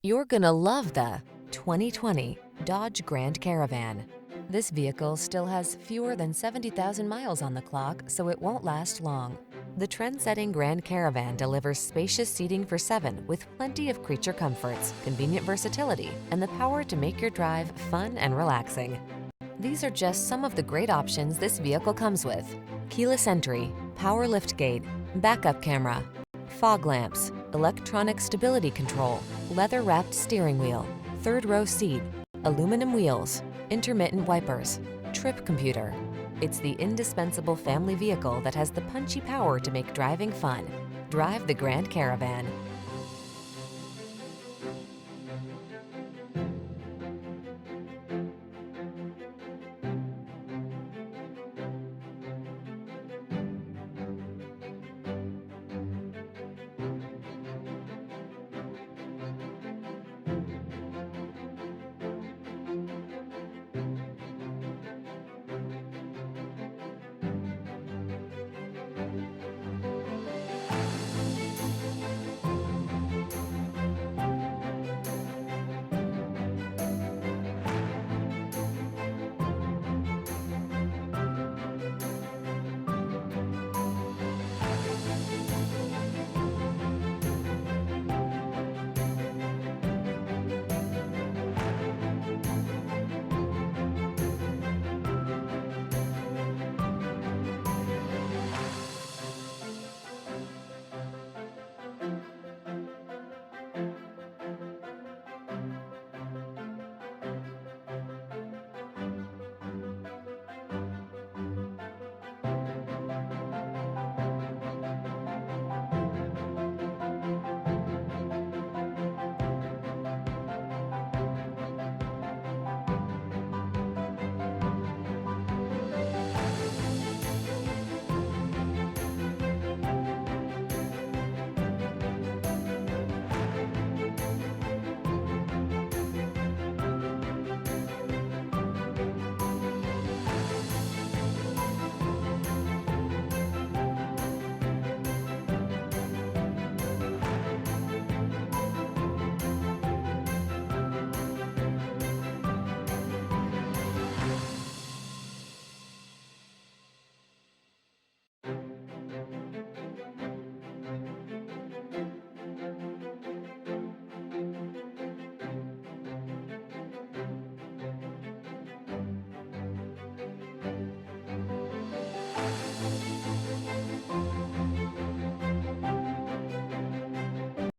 You're gonna love the 2020 Dodge Grand Caravan. This vehicle still has fewer than 70,000 miles on the clock, so it won't last long. The trend-setting Grand Caravan delivers spacious seating for 7 with plenty of creature comforts, convenient versatility, and the power to make your drive fun and relaxing. These are just some of the great options this vehicle comes with: keyless entry, power liftgate, backup camera, fog lamps, electronic stability control, leather-wrapped steering wheel, third-row seat, aluminum wheels, intermittent wipers, trip computer. It's the indispensable family vehicle that has the punchy power to make driving fun. Drive the Grand Caravan.